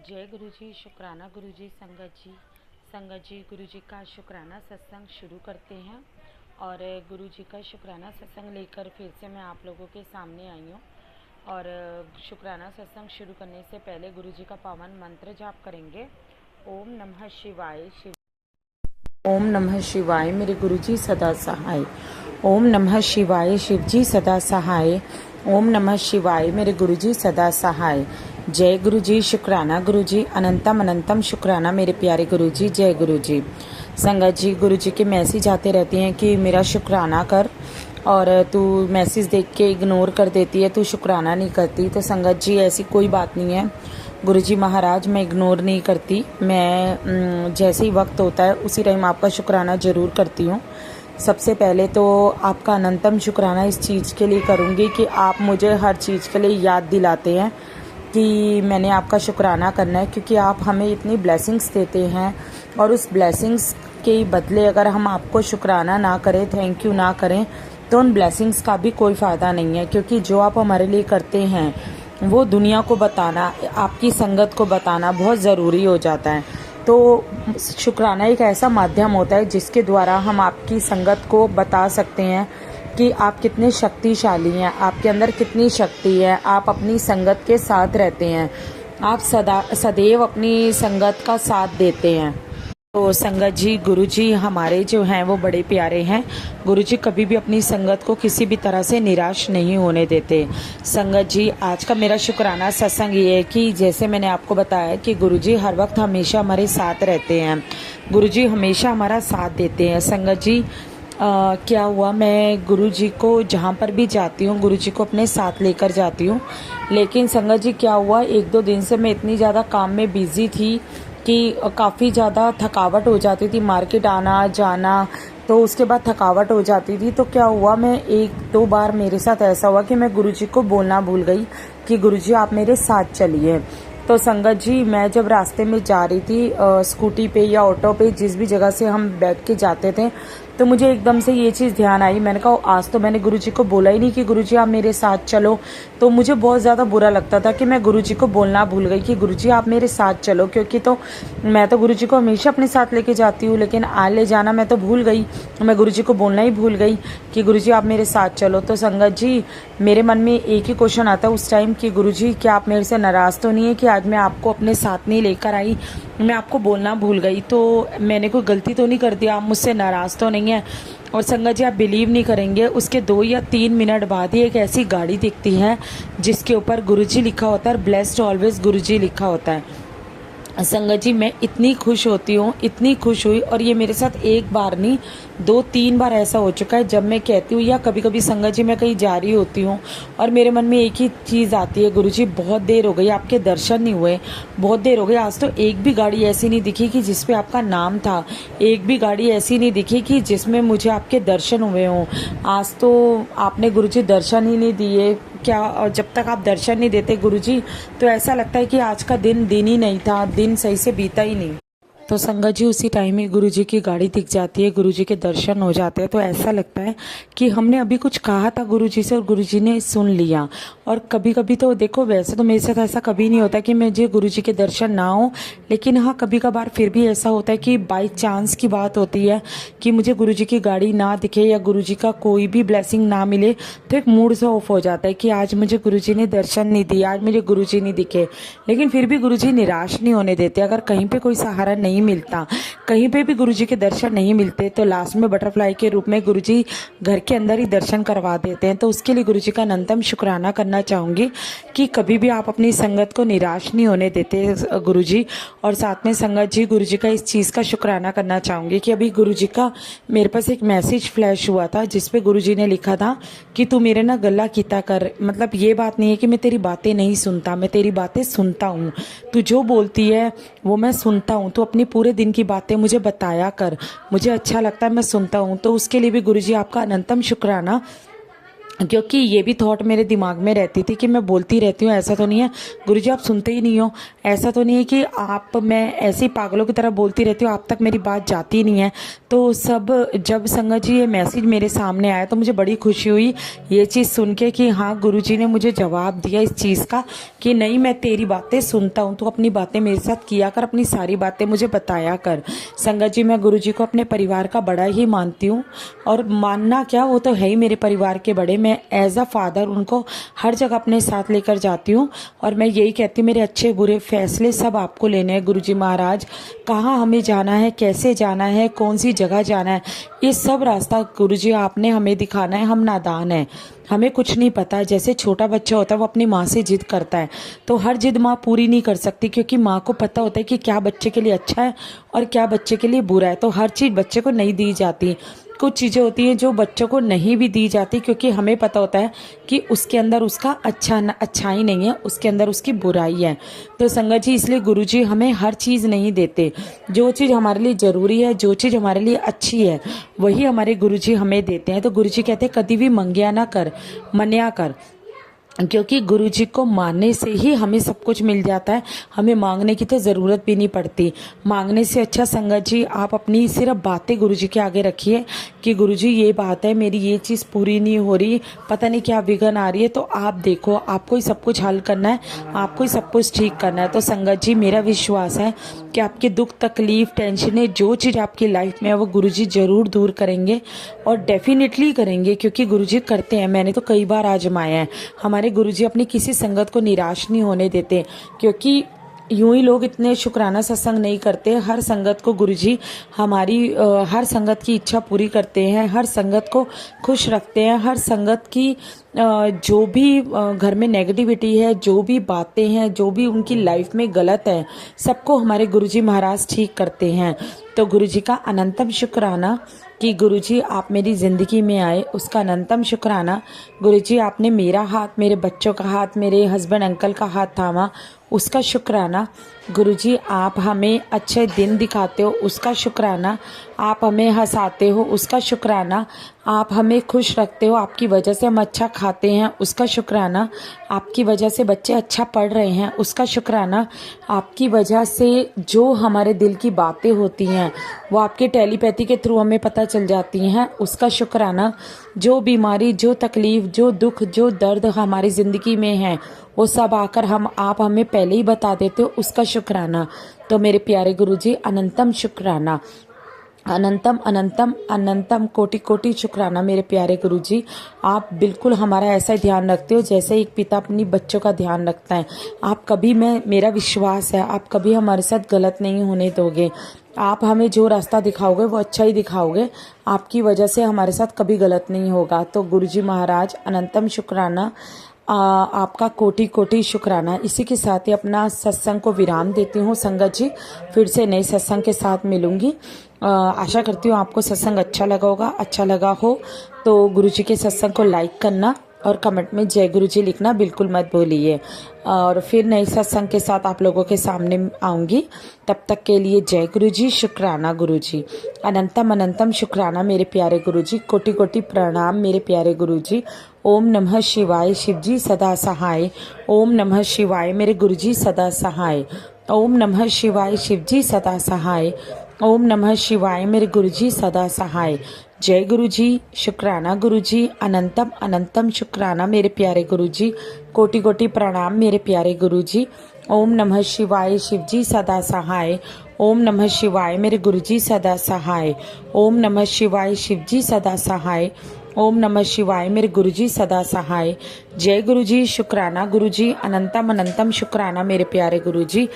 जय गुरु जी। शुक्राना गुरु जी। संगत जी गुरु जी का शुक्राना सत्संग शुरू करते हैं। और गुरु जी का शुक्राना सत्संग लेकर फिर से मैं आप लोगों के सामने आई हूँ। और शुक्राना सत्संग शुरू करने से पहले गुरु जी का पावन मंत्र जाप करेंगे। ओम नमः शिवाय। ओम नमः शिवाय मेरे गुरु जी सदा सहाय। ओम नमः शिवाय शिव जी सदा सहाय। ओम नमः शिवाय मेरे गुरु जी सदा सहाय। जय गुरु जी। शुक्राना गुरु जी। अनंतम अनंतम शुक्राना मेरे प्यारे गुरु जी। जय गुरु जी। संगत जी गुरु जी के मैसेज आते रहते हैं कि मेरा शुक्राना कर, और तू मैसेज देख के इग्नोर कर देती है, तू शुक्राना नहीं करती। तो संगत जी ऐसी कोई बात नहीं है गुरु जी महाराज, मैं इग्नोर नहीं करती। मैं जैसे ही वक्त होता है उसी टाइम आपका शुक्राना ज़रूर करती हूँ। सबसे पहले तो आपका अनंतम शुक्राना इस चीज़ के लिए करूँगी कि आप मुझे हर चीज़ के लिए याद दिलाते हैं कि मैंने आपका शुक्राना करना है, क्योंकि आप हमें इतनी ब्लेसिंग्स देते हैं और उस ब्लेसिंग्स के बदले अगर हम आपको शुक्राना ना करें, थैंक यू ना करें, तो उन ब्लेसिंग्स का भी कोई फ़ायदा नहीं है। क्योंकि जो आप हमारे लिए करते हैं वो दुनिया को बताना, आपकी संगत को बताना बहुत ज़रूरी हो जाता है। तो शुक्राना एक ऐसा माध्यम होता है जिसके द्वारा हम आपकी संगत को बता सकते हैं कि आप कितने शक्तिशाली हैं, आपके अंदर कितनी शक्ति है, आप अपनी संगत के साथ रहते हैं, आप सदैव अपनी संगत का साथ देते हैं। तो संगत जी गुरु जी हमारे जो हैं वो बड़े प्यारे हैं। गुरु जी कभी भी अपनी संगत को किसी भी तरह से निराश नहीं होने देते। संगत जी आज का मेरा शुक्राना सत्संग ये है कि जैसे मैंने आपको बताया कि गुरु जी हर वक्त हमेशा हमारे साथ रहते हैं, गुरु जी हमेशा हमारा साथ देते हैं। संगत जी क्या हुआ, मैं गुरु जी को जहाँ पर भी जाती हूँ गुरु जी को अपने साथ लेकर जाती हूँ। लेकिन संगत जी क्या हुआ, एक दो दिन से मैं इतनी ज़्यादा काम में बिजी थी कि काफ़ी ज़्यादा थकावट हो जाती थी, मार्केट आना जाना, तो उसके बाद थकावट हो जाती थी। तो क्या हुआ, मैं एक दो बार मेरे साथ ऐसा हुआ कि मैं गुरुजी को बोलना भूल गई कि गुरुजी आप मेरे साथ चलिए। तो संगत जी मैं जब रास्ते में जा रही थी स्कूटी पे या ऑटो पे, जिस भी जगह से हम बैठ के जाते थे, तो मुझे एकदम से ये चीज़ ध्यान आई। मैंने कहा आज तो मैंने गुरुजी को बोला ही नहीं कि गुरुजी आप मेरे साथ चलो। तो मुझे बहुत ज़्यादा बुरा लगता था कि मैं गुरुजी को बोलना भूल गई कि गुरुजी आप मेरे साथ चलो, क्योंकि तो मैं तो गुरुजी को हमेशा अपने साथ लेके जाती हूँ, लेकिन आज ले जाना मैं तो भूल गई। मैं गुरुजी को बोलना ही भूल गई कि गुरुजी आप मेरे साथ चलो। तो संगत जी मेरे मन में एक ही क्वेश्चन आता है उस टाइम कि गुरुजी क्या आप मेरे से नाराज़ तो नहीं है कि आज मैं आपको अपने साथ नहीं लेकर आई, मैं आपको बोलना भूल गई, तो मैंने कोई गलती तो नहीं कर दी, आप मुझसे नाराज़ तो नहीं है। और संगत जी आप बिलीव नहीं करेंगे, उसके 2 या 3 मिनट बाद ही एक ऐसी गाड़ी दिखती है जिसके ऊपर गुरुजी लिखा होता है और ब्लेस्ड ऑलवेज गुरुजी लिखा होता है। संगत जी मैं इतनी खुश होती हूँ, इतनी खुश हुई, और ये मेरे साथ एक बार नहीं 2-3 बार ऐसा हो चुका है जब मैं कहती हूँ, या कभी कभी संगत जी मैं कहीं जा रही होती हूँ और मेरे मन में एक ही चीज़ आती है, गुरुजी बहुत देर हो गई आपके दर्शन नहीं हुए, बहुत देर हो गई, आज तो एक भी गाड़ी ऐसी नहीं दिखी कि जिसपे आपका नाम था, एक भी गाड़ी ऐसी नहीं दिखी कि जिसमें मुझे आपके दर्शन हुए हों। आज तो आपने गुरुजी दर्शन ही नहीं दिए क्या, और जब तक आप दर्शन नहीं देते गुरुजी तो ऐसा लगता है कि आज का दिन दिन ही नहीं था, दिन सही से बीता ही नहीं। तो संगत जी उसी टाइम में गुरुजी की गाड़ी दिख जाती है, गुरुजी के दर्शन हो जाते हैं, तो ऐसा लगता है कि हमने अभी कुछ कहा था गुरुजी से और गुरुजी ने सुन लिया। और कभी कभी तो देखो, वैसे तो मेरे साथ ऐसा कभी नहीं होता कि मुझे गुरुजी के दर्शन ना हो, लेकिन हाँ कभी कभार फिर भी ऐसा होता है कि बाई चांस की बात होती है कि मुझे गुरुजी की गाड़ी ना दिखे या गुरुजी का कोई भी ब्लेसिंग ना मिले, तो एक मूड सा ऑफ हो जाता है कि आज मुझे गुरुजी ने दर्शन नहीं दिया, आज मुझे गुरुजी नहीं दिखे। लेकिन फिर भी गुरुजी निराश नहीं होने देते। अगर कहीं पे कोई सहारा नहीं मिलता, कहीं पे भी गुरुजी के दर्शन नहीं मिलते, तो लास्ट में बटरफ्लाई के रूप में गुरुजी घर के अंदर ही दर्शन करवा देते हैं। तो उसके लिए गुरुजी का अनंतम शुक्राना करना चाहूँगी कि कभी भी आप अपनी संगत को निराश नहीं होने देते गुरुजी। और साथ में संगत जी गुरुजी का इस चीज़ का शुक्राना करना चाहूँगी कि अभी गुरुजी का मेरे पास एक मैसेज फ्लैश हुआ था जिसपे गुरुजी ने लिखा था कि तू मेरे ना गला कीता कर। मतलब ये बात नहीं है कि मैं तेरी बातें नहीं सुनता, मैं तेरी बातें सुनता हूँ, तू जो बोलती है वो मैं सुनता हूँ, तो अपनी पूरे दिन की बातें मुझे बताया कर, मुझे अच्छा लगता है, मैं सुनता हूँ। तो उसके लिए भी गुरुजी आपका अनंतम शुक्राना क्योंकि ये भी थॉट मेरे दिमाग में रहती थी कि मैं बोलती रहती हूँ, ऐसा तो नहीं है गुरुजी आप सुनते ही नहीं हो, ऐसा तो नहीं है कि मैं ऐसे ही पागलों की तरह बोलती रहती हूँ, आप तक मेरी बात जाती ही नहीं है। तो जब संगत जी ये मैसेज मेरे सामने आया तो मुझे बड़ी खुशी हुई ये चीज़ सुन के कि हाँ गुरुजी ने मुझे जवाब दिया इस चीज़ का कि नहीं मैं तेरी बातें सुनता हूँ, तो अपनी बातें मेरे साथ किया कर, अपनी सारी बातें मुझे बताया कर। संगत जी मैं गुरुजी को अपने परिवार का बड़ा ही मानती हूँ, और मानना क्या, वो तो है ही मेरे परिवार के बड़े। मैं एज अ फादर उनको हर जगह अपने साथ लेकर जाती हूँ, और मैं यही कहती हूँ मेरे अच्छे बुरे फैसले सब आपको लेने हैं गुरुजी महाराज। कहाँ हमें जाना है, कैसे जाना है, कौन सी जगह जाना है, ये सब रास्ता गुरुजी आपने हमें दिखाना है। हम नादान हैं, हमें कुछ नहीं पता। जैसे छोटा बच्चा होता है वो अपनी माँ से जिद करता है, तो हर जिद माँ पूरी नहीं कर सकती, क्योंकि माँ को पता होता है कि क्या बच्चे के लिए अच्छा है और क्या बच्चे के लिए बुरा है। तो हर चीज़ बच्चे को नहीं दी जाती, कुछ चीज़ें होती हैं जो बच्चों को नहीं भी दी जाती, क्योंकि हमें पता होता है कि उसके अंदर उसका अच्छाई नहीं है, उसके अंदर उसकी बुराई है। तो संगत जी इसलिए गुरुजी हमें हर चीज़ नहीं देते, जो चीज़ हमारे लिए ज़रूरी है, जो चीज़ हमारे लिए अच्छी है वही हमारे गुरुजी हमें देते हैं। तो गुरुजी कहते हैं कभी भी मंगिया ना कर, मन्या कर, क्योंकि गुरुजी को मानने से ही हमें सब कुछ मिल जाता है, हमें मांगने की तो ज़रूरत भी नहीं पड़ती। मांगने से अच्छा संगत जी आप अपनी सिर्फ बातें गुरुजी के आगे रखिए कि गुरुजी ये बात है, मेरी ये चीज़ पूरी नहीं हो रही, पता नहीं क्या विघ्न आ रही है, तो आप देखो, आपको ही सब कुछ हल करना है, आपको ही सब कुछ ठीक करना है। तो संगत जी मेरा विश्वास है कि आपके दुख तकलीफ टेंशनें जो चीज़ आपकी लाइफ में है वो गुरुजी ज़रूर दूर करेंगे, और डेफिनेटली करेंगे, क्योंकि गुरुजी करते हैं। मैंने तो कई बार आजमाया है। हमारे गुरुजी अपनी किसी संगत को निराश नहीं होने देते, क्योंकि यूं ही लोग इतने शुक्राना सत्संग नहीं करते। हर संगत को गुरुजी हमारी हर संगत की इच्छा पूरी करते हैं, हर संगत को खुश रखते हैं, हर संगत की जो भी घर में नेगेटिविटी है, जो भी बातें हैं, जो भी उनकी लाइफ में गलत है, सबको हमारे गुरुजी महाराज ठीक करते हैं। तो गुरुजी का अनंतम शुक्राना कि गुरुजी आप मेरी ज़िंदगी में आए, उसका अनंतम शुक्राना। गुरुजी आपने मेरा हाथ, मेरे बच्चों का हाथ, मेरे हस्बैंड अंकल का हाथ थामा, उसका शुक्राना। गुरुजी आप हमें अच्छे दिन दिखाते हो, उसका शुक्राना। आप हमें हंसाते हो, उसका शुक्राना। आप हमें खुश रखते हो, आपकी वजह से हम अच्छा खाते हैं, उसका शुक्राना। आपकी वजह से बच्चे अच्छा पढ़ रहे हैं, उसका शुक्राना। आपकी वजह से जो हमारे दिल की बातें होती हैं वो आपके टेलीपैथी के थ्रू हमें पता चल जाती हैं, उसका शुक्राना। जो बीमारी, जो तकलीफ़, जो दुख, जो दर्द हमारी ज़िंदगी में है वो सब आकर आप हमें पहले ही बता देते हो, उसका शुक्राना। तो मेरे प्यारे गुरुजी अनंतम शुक्राना, अनंतम अनंतम अनंतम कोटि कोटि शुक्राना मेरे प्यारे गुरुजी। आप बिल्कुल हमारा ऐसा ध्यान रखते हो जैसे एक पिता अपनी बच्चों का ध्यान रखता है। आप कभी, मेरा विश्वास है आप कभी हमारे साथ गलत नहीं होने दोगे। आप हमें जो रास्ता दिखाओगे वो अच्छा ही दिखाओगे, आपकी वजह से हमारे साथ कभी गलत नहीं होगा। तो गुरुजी महाराज अनंतम शुक्राना, आपका कोटि कोटि शुक्राना। इसी के साथ ही अपना सत्संग को विराम देती हूँ संगत जी, फिर से नए सत्संग के साथ मिलूंगी। आशा करती हूँ आपको सत्संग अच्छा लगा होगा। अच्छा लगा हो तो गुरुजी के सत्संग को लाइक करना और कमेंट में जय गुरुजी लिखना बिल्कुल मत भूलिए। और फिर नए सत्संग के साथ आप लोगों के सामने आऊँगी। तब तक के लिए जय गुरुजी, शुक्राना गुरुजी, अनंतम अनंतम शुक्राना मेरे प्यारे गुरुजी, कोटि कोटि प्रणाम मेरे प्यारे गुरुजी। ओम नमः शिवाय, शिवजी सदा सहाय। ओम नमः शिवाय मेरे गुरुजी सदा सहाय। ओम नमः शिवाय, शिवजी सदा सहाय। ओम नमः शिवाय मेरे गुरुजी सदा सहाय। जय गुरुजी, शुक्राना गुरुजी, अनंतम अनंतम शुक्राना मेरे प्यारे गुरुजी, कोटि कोटि प्रणाम मेरे प्यारे गुरुजी। ओम नमः शिवाय, शिवजी सदा सहाय। ओम नमः शिवाय मेरे गुरुजी सदा सहाय। ओम नमः शिवाय, शिवजी सदा सहाय। ओम नमः शिवाय मेरे गुरुजी सदा सहाय। जय गुरुजी, शुक्राना गुरुजी, अनंतम अनंतम शुक्राना मेरे प्यारे गुरुजी।